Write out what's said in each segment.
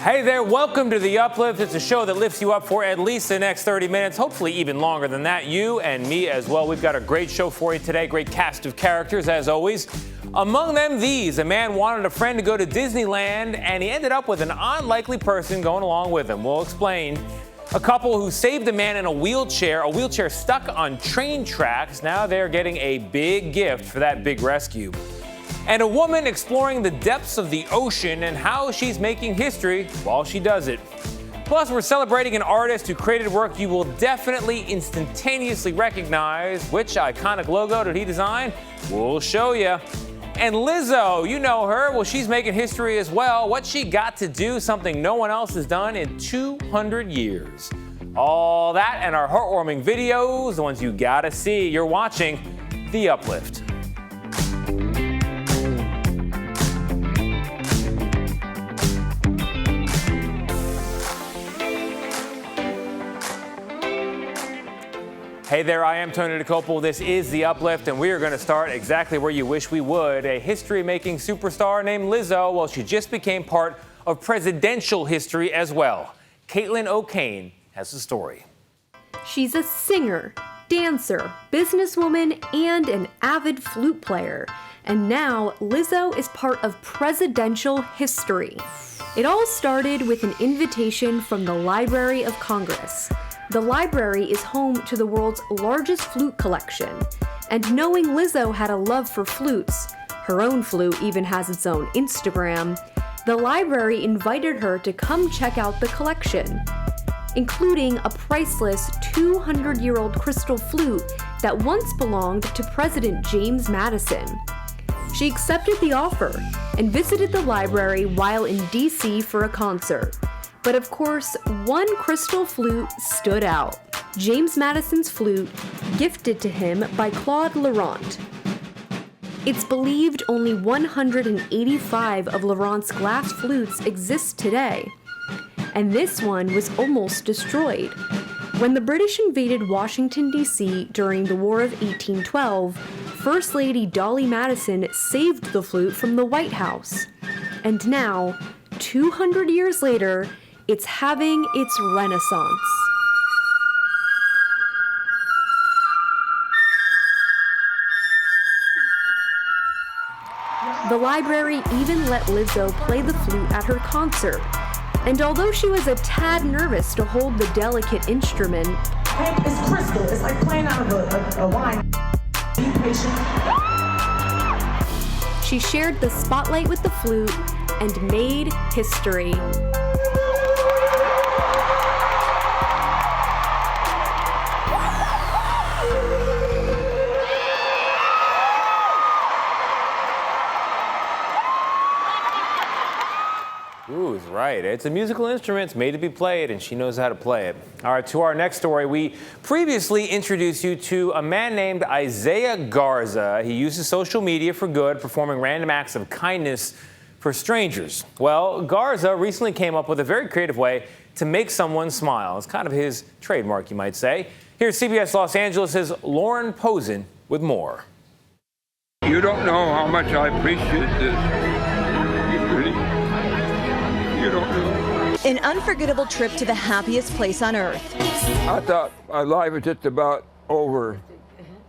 Hey there, welcome to The Uplift. It's a show that lifts you up for at least the next 30 minutes, hopefully even longer than that. You and me as well. We've got a great show for you today, great cast of characters as always. Among them, these. A man wanted a friend to go to Disneyland, and he ended up with an unlikely person going along with him. We'll explain. A couple who saved a man in a wheelchair stuck on train tracks. Now they're getting a big gift for that big rescue. And a woman exploring the depths of the ocean and how she's making history while she does it. Plus, we're celebrating an artist who created work you will definitely instantaneously recognize. Which iconic logo did he design? We'll show you. And Lizzo, you know her. Well, she's making history as well. What she got to do, something no one else has done in 200 years. All that and our heartwarming videos, the ones you gotta see. You're watching The Uplift. Hey there, I am Tony DeCopel. This is The Uplift, and we are going to start exactly where you wish we would. A history-making superstar named Lizzo, well, she just became part of presidential history as well. Caitlin O'Kane has the story. She's a singer, dancer, businesswoman, and an avid flute player. And now Lizzo is part of presidential history. It all started with an invitation from the Library of Congress. The library is home to the world's largest flute collection, and knowing Lizzo had a love for flutes, her own flute even has its own Instagram, the library invited her to come check out the collection, including a priceless 200-year-old crystal flute that once belonged to President James Madison. She accepted the offer and visited the library while in D.C. for a concert. But of course, one crystal flute stood out. James Madison's flute, gifted to him by Claude Laurent. It's believed only 185 of Laurent's glass flutes exist today. And this one was almost destroyed. When the British invaded Washington, D.C. during the War of 1812, First Lady Dolly Madison saved the flute from the White House. And now, 200 years later, it's having its renaissance. The library even let Lizzo play the flute at her concert. And although she was a tad nervous to hold the delicate instrument, it's crystal. It's like playing out of a wine. Be patient. She shared the spotlight with the flute and made history. Ooh, is right. It's a musical instrument. It's made to be played, and she knows how to play it. All right, to our next story. We previously introduced you to a man named Isaiah Garza. He uses social media for good, performing random acts of kindness for strangers. Well, Garza recently came up with a very creative way to make someone smile. It's kind of his trademark, you might say. Here's CBS Los Angeles' Lauren Posen with more. You don't know how much I appreciate this. You don't know. An unforgettable trip to the happiest place on earth. I thought my life was just about over.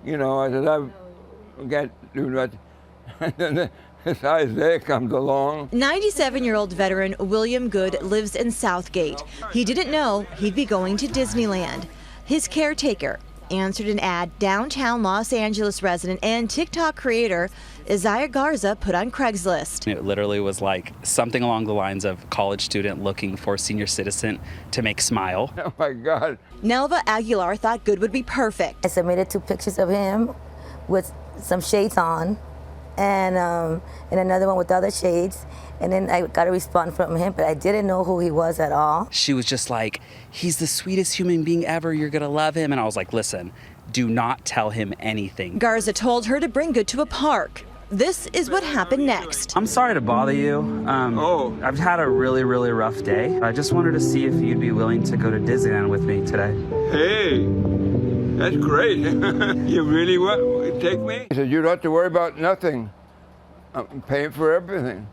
You know, I said, I can't do that. And then this Isaiah comes along. 97-year-old veteran William Good lives in Southgate. He didn't know he'd be going to Disneyland. His caretaker answered an ad downtown Los Angeles resident and TikTok creator Isaiah Garza put on Craigslist. It literally was like something along the lines of college student looking for senior citizen to make smile. Oh my God. Nelva Aguilar thought Good would be perfect. I submitted 2 pictures of him with some shades on and another one with other shades. And then I got a response from him, but I didn't know who he was at all. She was just like, he's the sweetest human being ever. You're going to love him. And I was like, listen, do not tell him anything. Garza told her to bring Good to a park. This is what happened next. I'm sorry to bother you. I've had a really, really rough day. I just wanted to see if you'd be willing to go to Disneyland with me today. Hey, that's great. You really want to take me? He said, you don't have to worry about nothing. I'm paying for everything.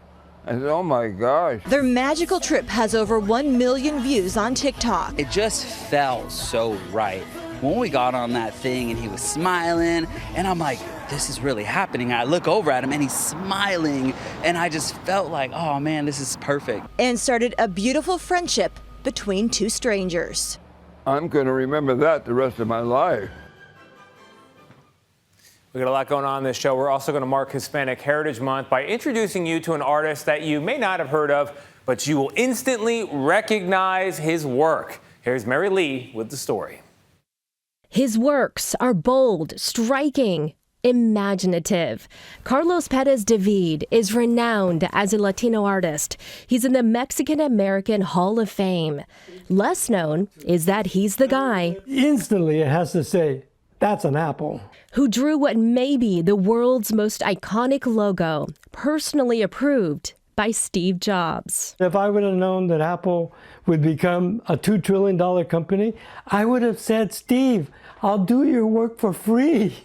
I said, oh my gosh. Their magical trip has over 1 million views on TikTok. It just felt so right. When we got on that thing and he was smiling, and I'm like, this is really happening. I look over at him and he's smiling, and I just felt like, oh man, this is perfect. And started a beautiful friendship between two strangers. I'm going to remember that the rest of my life. We got a lot going on in this show. We're also going to mark Hispanic Heritage Month by introducing you to an artist that you may not have heard of, but you will instantly recognize his work. Here's Mary Lee with the story. His works are bold, striking, imaginative. Carlos Perez David is renowned as a Latino artist. He's in the Mexican-American Hall of Fame. Less known is that he's the guy instantly it has to say, that's an apple, who drew what may be the world's most iconic logo, personally approved by Steve Jobs. If I would have known that Apple would become a $2 trillion company, I would have said, Steve, I'll do your work for free.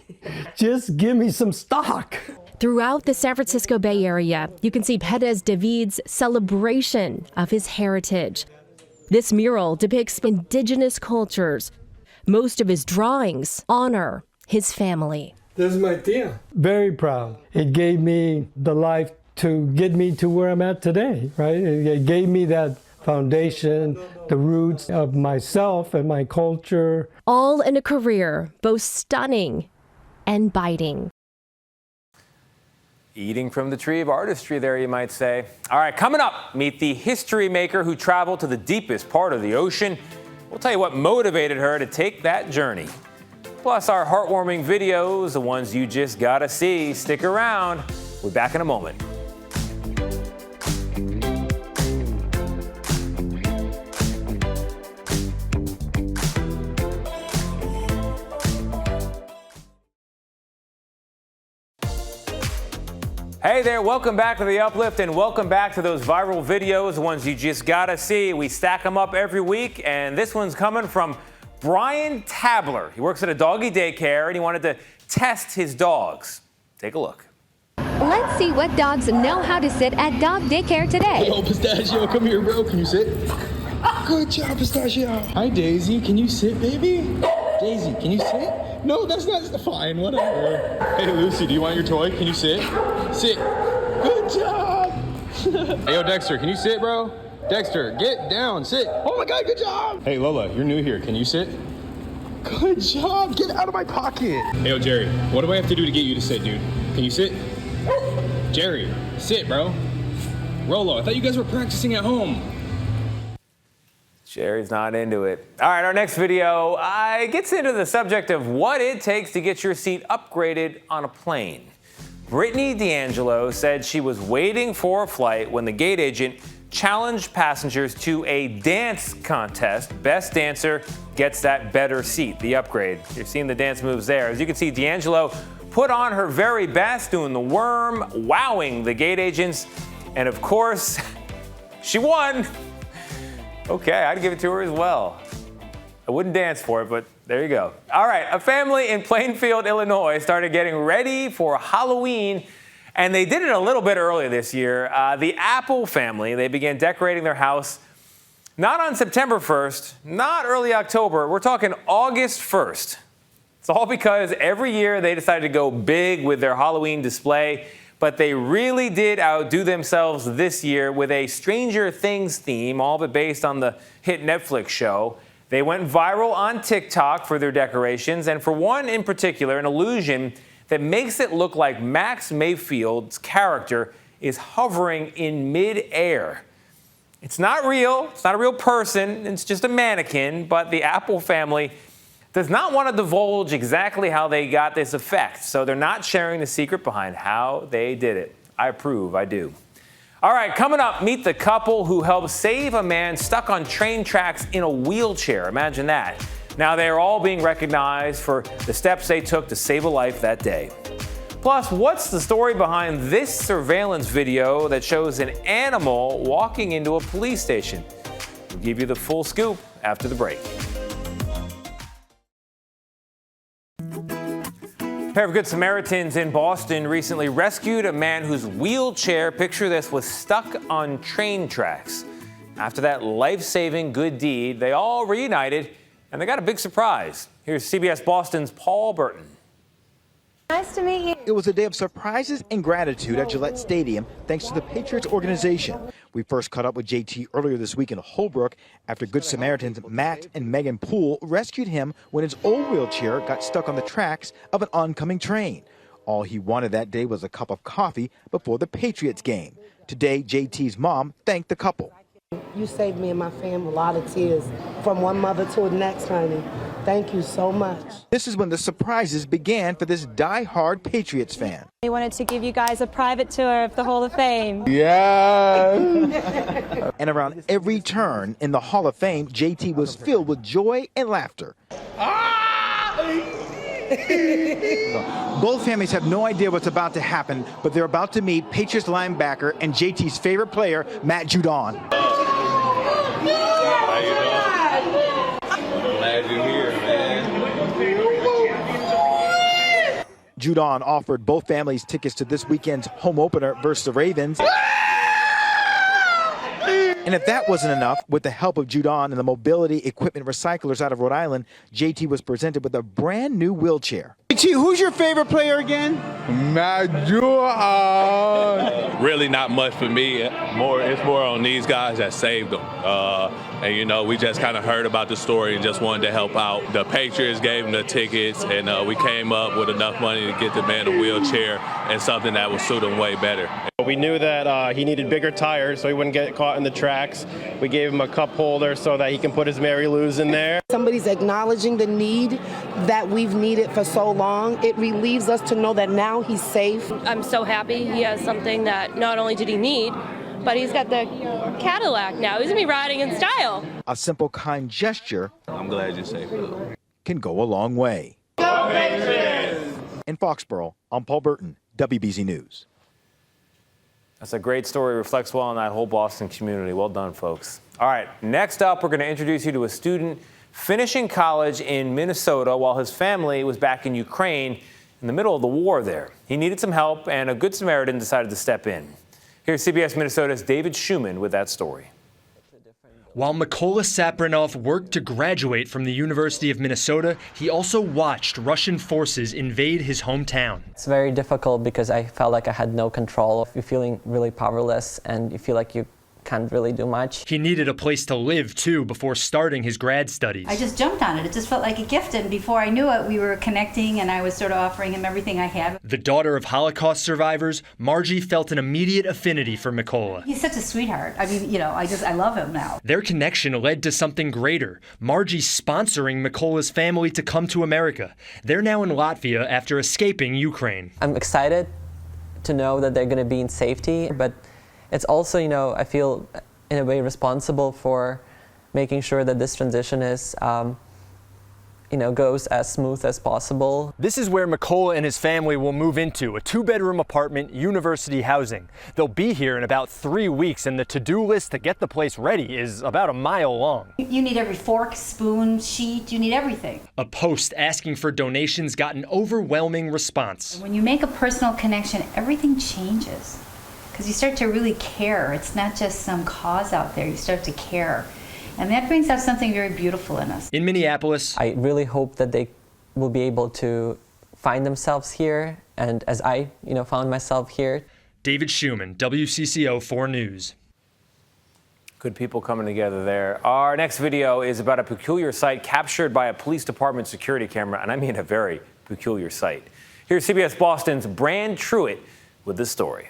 Just give me some stock. Throughout the San Francisco Bay Area, you can see Perez David's celebration of his heritage. This mural depicts indigenous cultures. Most of his drawings honor his family. This is my tia. Very proud. It gave me the life to get me to where I'm at today, right? It gave me that foundation, the roots of myself and my culture. All in a career both stunning and biting. Eating from the tree of artistry there, you might say. All right, coming up, meet the history maker who traveled to the deepest part of the ocean. We'll tell you what motivated her to take that journey. Plus, our heartwarming videos, the ones you just gotta see. Stick around. We're back in a moment. Hey there, welcome back to the Uplift and welcome back to those viral videos, the ones you just gotta see. We stack them up every week, and this one's coming from Brian Tabler. He works at a doggy daycare and he wanted to test his dogs. Take a look. Let's see what dogs know how to sit at dog daycare today. Yo, Pistachio, come here, bro. Can you sit? Good job, Pistachio. Hi, Daisy. Can you sit, baby? Daisy, can you sit? No, that's not fine. Whatever. Hey, Lucy, do you want your toy? Can you sit? Sit. Good job. Hey, yo, Dexter, can you sit, bro? Dexter, get down. Sit. Oh, my God, good job. Hey, Lola, you're new here. Can you sit? Good job. Get out of my pocket. Hey, yo, Jerry, what do I have to do to get you to sit, dude? Can you sit? Jerry, sit, bro. Rolo, I thought you guys were practicing at home. Jerry's not into it. All right, our next video gets into the subject of what it takes to get your seat upgraded on a plane. Brittany D'Angelo said she was waiting for a flight when the gate agent challenged passengers to a dance contest. Best dancer gets that better seat, the upgrade. You're seeing the dance moves there. As you can see, D'Angelo put on her very best, doing the worm, wowing the gate agents, and of course, she won. Okay, I'd give it to her as well. I wouldn't dance for it, but there you go. All right, a family in Plainfield, Illinois started getting ready for Halloween, and they did it a little bit earlier this year. The Apple family, they began decorating their house not on September 1st, not early October, we're talking August 1st. It's all because every year they decided to go big with their Halloween display, but they really did outdo themselves this year with a Stranger Things theme, all of it based on the hit Netflix show. They went viral on TikTok for their decorations, and for one in particular, an illusion that makes it look like Max Mayfield's character is hovering in mid-air. It's not real, it's not a real person, it's just a mannequin, but the Apple family does not want to divulge exactly how they got this effect, so they're not sharing the secret behind how they did it. I approve, I do. All right, coming up, meet the couple who helped save a man stuck on train tracks in a wheelchair. Imagine that. Now they are all being recognized for the steps they took to save a life that day. Plus, what's the story behind this surveillance video that shows an animal walking into a police station? We'll give you the full scoop after the break. pair of Good Samaritans in Boston recently rescued a man whose wheelchair, picture this, was stuck on train tracks. After that life-saving good deed, they all reunited, and they got a big surprise. Here's CBS Boston's Paul Burton. Nice to meet you. It was a day of surprises and gratitude at Gillette Stadium thanks to the Patriots organization. We first caught up with JT earlier this week in Holbrook after Good Samaritans Matt and Megan Poole rescued him when his old wheelchair got stuck on the tracks of an oncoming train. All he wanted that day was a cup of coffee before the Patriots game. Today, JT's mom thanked the couple. You saved me and my family a lot of tears from one mother to the next, honey. Thank you so much. This is when the surprises began for this die-hard Patriots fan. We wanted to give you guys a private tour of the Hall of Fame. Yeah. And around every turn in the Hall of Fame, JT was filled with joy and laughter. Both families have no idea what's about to happen, but they're about to meet Patriots linebacker and JT's favorite player, Matt Judon. How you doing? Glad you're here, man. Judon offered both families tickets to this weekend's home opener versus the Ravens. And if that wasn't enough, with the help of Judon and the mobility equipment recyclers out of Rhode Island, JT was presented with a brand new wheelchair. JT, who's your favorite player again? Matt Judon. Really not much for me. It's more on these guys that saved them. And, you know, we just kind of heard about the story and just wanted to help out. The Patriots gave them the tickets, and we came up with enough money to get the man a wheelchair and something that would suit him way better. We knew that he needed bigger tires so he wouldn't get caught in the tracks. We gave him a cup holder so that he can put his Mary Lou's in there. Somebody's acknowledging the need that we've needed for so long. It relieves us to know that now he's safe. I'm so happy he has something that not only did he need, but he's got the Cadillac now. He's going to be riding in style. A simple, kind gesture, I'm glad you're safe, though, can go a long way. In Foxborough, I'm Paul Burton, WBZ News. That's a great story. Reflects well on that whole Boston community. Well done, folks. All right, next up, we're going to introduce you to a student finishing college in Minnesota while his family was back in Ukraine in the middle of the war there. He needed some help, and a Good Samaritan decided to step in. Here's CBS Minnesota's David Schumann with that story. While Mykola Saprinov worked to graduate from the University of Minnesota, he also watched Russian forces invade his hometown. It's very difficult because I felt like I had no control. You're feeling really powerless and you feel like you can't really do much. He needed a place to live, too, before starting his grad studies. I just jumped on it. It just felt like a gift, and before I knew it, we were connecting, and I was sort of offering him everything I had. The daughter of Holocaust survivors, Margie felt an immediate affinity for Mykola. He's such a sweetheart. I mean, you know, I love him now. Their connection led to something greater, Margie sponsoring Mykola's family to come to America. They're now in Latvia after escaping Ukraine. I'm excited to know that they're going to be in safety, but it's also, you know, I feel in a way responsible for making sure that this transition is, you know, goes as smooth as possible. This is where Mykola and his family will move into, a 2-bedroom apartment, university housing. They'll be here in about 3 weeks, and the to-do list to get the place ready is about a mile long. You need every fork, spoon, sheet, you need everything. A post asking for donations got an overwhelming response. When you make a personal connection, everything changes. Because you start to really care. It's not just some cause out there. You start to care. And that brings out something very beautiful in us. In Minneapolis, I really hope that they will be able to find themselves here. And as I, you know, found myself here. David Schumann, WCCO 4 News. Good people coming together there. Our next video is about a peculiar sight captured by a police department security camera. And I mean a very peculiar sight. Here's CBS Boston's Brand Truitt with this story.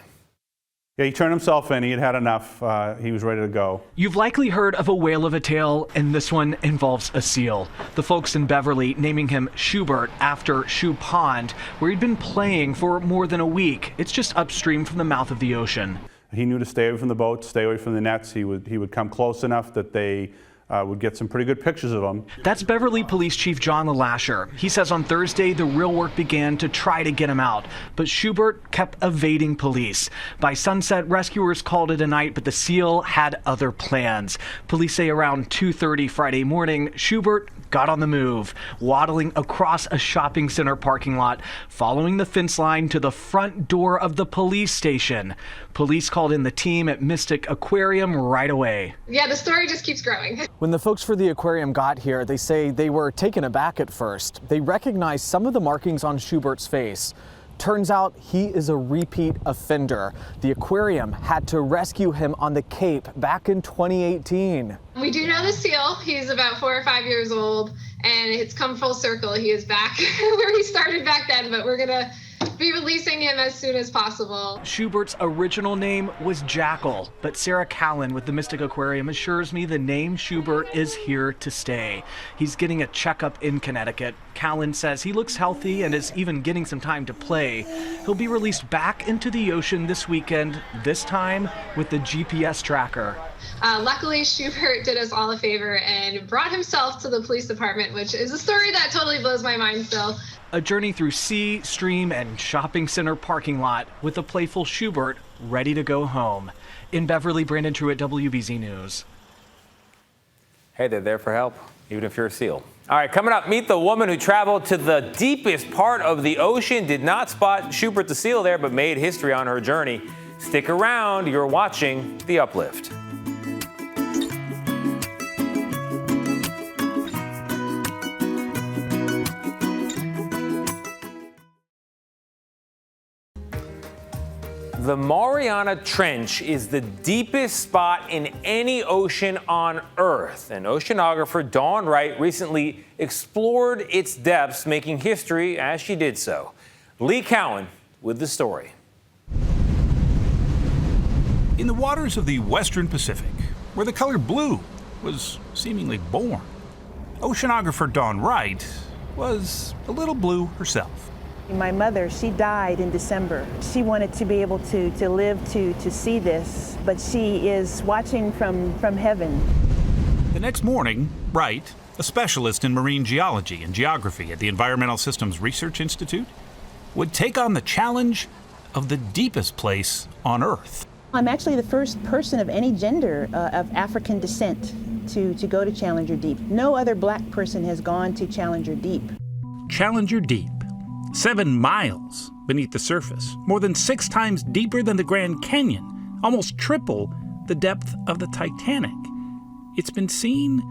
Yeah, he turned himself in. He had had enough. He was ready to go. You've likely heard of a whale of a tale, and this one involves a seal. The folks in Beverly naming him Schubert after Shoe Pond, where he'd been playing for more than a week. It's just upstream from the mouth of the ocean. He knew to stay away from the boat, stay away from the nets. He would come close enough that they would get some pretty good pictures of them. That's Beverly Police Chief John LaLasher. He says on Thursday the real work began to try to get him out, but Schubert kept evading police. By sunset, rescuers called it a night, but the seal had other plans. Police say around 2:30 Friday morning, Schubert got on the move, waddling across a shopping center parking lot, following the fence line to the front door of the police station. Police called in the team at Mystic Aquarium right away. Yeah, the story just keeps growing. When the folks for the aquarium got here, they say they were taken aback at first. They recognized some of the markings on Schubert's face. Turns out he is a repeat offender. The aquarium had to rescue him on the Cape back in 2018. We do know the seal. He's about 4 or 5 years old, and it's come full circle. He is back where he started back then, but we're gonna be releasing him as soon as possible. Schubert's original name was Jackal, but Sarah Callan with the Mystic Aquarium assures me the name Schubert is here to stay. He's getting a checkup in Connecticut. Callan says he looks healthy and is even getting some time to play. He'll be released back into the ocean this weekend, this time with the GPS tracker. Luckily, Schubert did us all a favor and brought himself to the police department, which is a story that totally blows my mind still. A journey through sea, stream, and shopping center parking lot with a playful Schubert ready to go home. In Beverly, Brandon Truitt, WBZ News. Hey, they're there for help, even if you're a seal. All right, coming up, meet the woman who traveled to the deepest part of the ocean, did not spot Schubert the seal there, but made history on her journey. Stick around, you're watching The Uplift. The Mariana Trench is the deepest spot in any ocean on Earth, and oceanographer Dawn Wright recently explored its depths, making history as she did so. Lee Cowan with the story. In the waters of the Western Pacific, where the color blue was seemingly born, oceanographer Dawn Wright was a little blue herself. My mother, she died in December. She wanted to be able to live to see this, but she is watching from heaven. The next morning, Wright, a specialist in marine geology and geography at the Environmental Systems Research Institute, would take on the challenge of the deepest place on Earth. I'm actually the first person of any gender of African descent to go to Challenger Deep. No other black person has gone to Challenger Deep. Challenger Deep. 7 miles beneath the surface, more than 6 times deeper than the Grand Canyon, almost triple the depth of the Titanic. It's been seen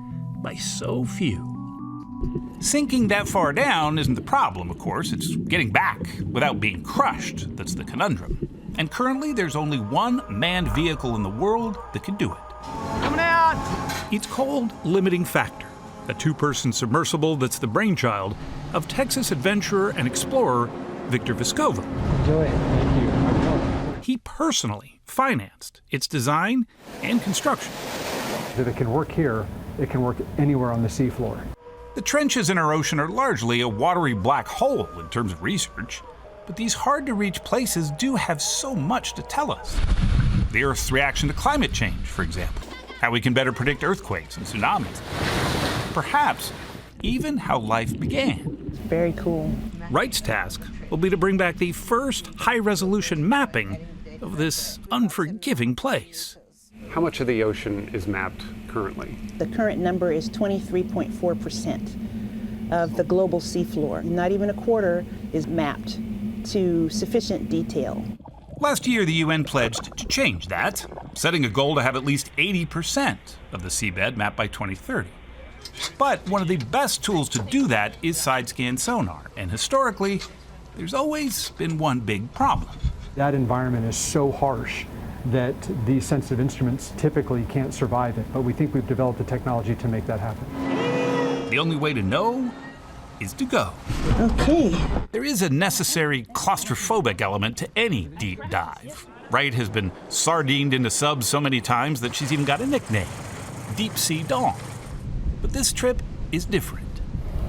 by so few. Sinking that far down isn't the problem, of course. It's getting back without being crushed that's the conundrum. And currently, there's only one manned vehicle in the world that can do it. Coming out! It's called Limiting Factor, a 2-person submersible that's the brainchild of Texas adventurer and explorer Victor Vescova. Enjoy it. Thank you. He personally financed its design and construction. If it can work here, it can work anywhere on the seafloor. The trenches in our ocean are largely a watery black hole in terms of research, but these hard-to-reach places do have so much to tell us. The Earth's reaction to climate change, for example, how we can better predict earthquakes and tsunamis. Perhaps even how life began. Very cool. Wright's task will be to bring back the first high-resolution mapping of this unforgiving place. How much of the ocean is mapped currently? The current number is 23.4% of the global seafloor. Not even a quarter is mapped to sufficient detail. Last year, the UN pledged to change that, setting a goal to have at least 80% of the seabed mapped by 2030. But one of the best tools to do that is side-scan sonar, and historically, there's always been one big problem. That environment is so harsh that these sensitive instruments typically can't survive it, but we think we've developed the technology to make that happen. The only way to know is to go. Okay. There is a necessary claustrophobic element to any deep dive. Wright has been sardined into subs so many times that she's even got a nickname, Deep Sea Dawn. But this trip is different.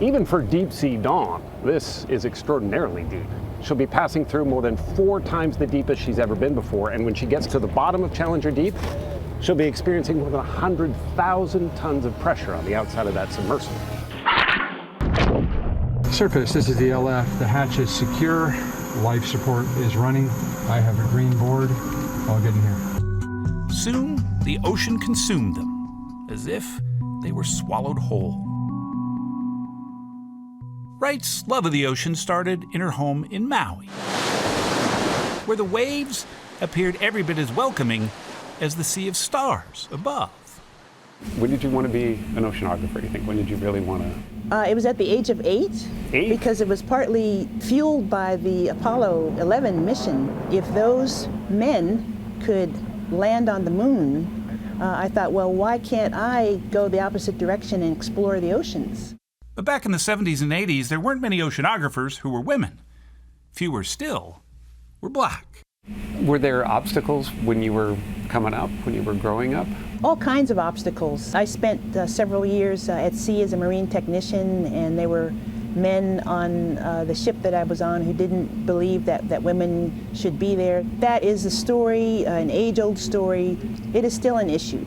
Even for Deep Sea Dawn, this is extraordinarily deep. She'll be passing through more than 4 times the deepest she's ever been before, and when she gets to the bottom of Challenger Deep, She'll be experiencing more than 100,000 tons of pressure on the outside of that submersible. Surface, this is the LF. The hatch is secure. Life support is running. I have a green board. I'll get in here. Soon, the ocean consumed them, as if they were swallowed whole. Wright's love of the ocean started in her home in Maui, where the waves appeared every bit as welcoming as the sea of stars above. When did you want to be an oceanographer, you think? When did you really want to? It was at the age of 8, because it was partly fueled by the Apollo 11 mission. If those men could land on the moon, I thought, well, why can't I go the opposite direction and explore the oceans? But back in the 70s and 80s, there weren't many oceanographers who were women. Fewer still were black. Were there obstacles when you were coming up, when you were growing up? All kinds of obstacles. I spent several years at sea as a marine technician, and there were men on the ship that I was on who didn't believe that women should be there. That is a story, an age-old story. It is still an issue.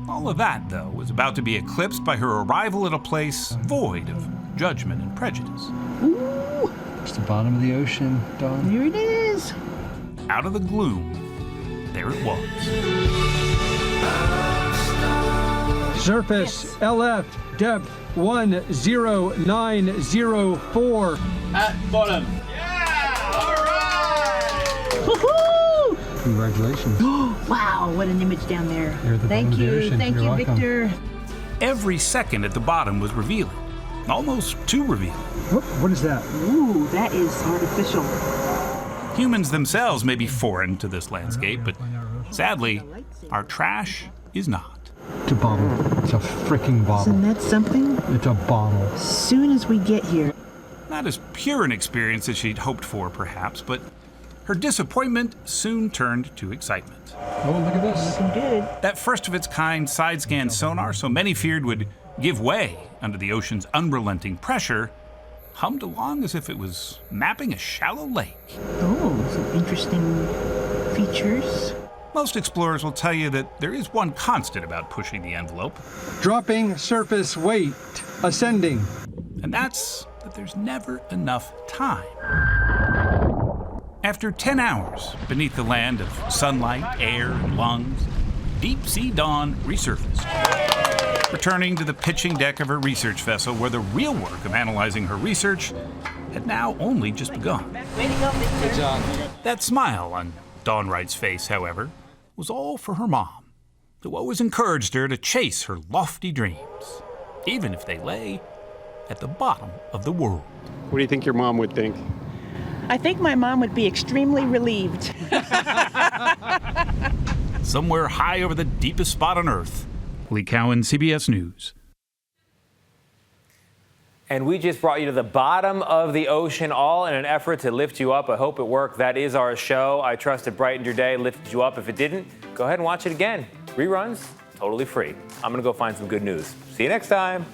All of that, though, was about to be eclipsed by her arrival at a place void of judgment and prejudice. Ooh! It's the bottom of the ocean, Dawn. Here it is. Out of the gloom, there it was. Surface, LF, depth 10904. At bottom. Woohoo! Congratulations. Wow, what an image down there. You're at the bottom of the ocean. Thank You're you, welcome. Victor. Every second at the bottom was revealing, almost too revealing. What is that? Ooh, that is artificial. Humans themselves may be foreign to this landscape, but sadly, our trash is not. It's a bottle. It's a freaking bottle. Isn't that something? It's a bottle. As soon as we get here. Not as pure an experience as she'd hoped for, perhaps, but her disappointment soon turned to excitement. Oh, look at this. Looking good. That first-of-its-kind side-scan sonar so many feared would give way under the ocean's unrelenting pressure hummed along as if it was mapping a shallow lake. Oh, some interesting features. Most explorers will tell you that there is one constant about pushing the envelope. Dropping surface weight. Ascending. And that's that there's never enough time. After 10 hours beneath the land of sunlight, air, and lungs, Deep Sea Dawn resurfaced, returning to the pitching deck of her research vessel where the real work of analyzing her research had now only just begun. Good job. That smile on Dawn Wright's face, however, was all for her mom, who always encouraged her to chase her lofty dreams, even if they lay at the bottom of the world. What do you think your mom would think? I think my mom would be extremely relieved. Somewhere high over the deepest spot on Earth, Lee Cowan, CBS News. And we just brought you to the bottom of the ocean, all in an effort to lift you up. I hope it worked. That is our show. I trust it brightened your day, lifted you up. If it didn't, go ahead and watch it again. Reruns, totally free. I'm going to go find some good news. See you next time.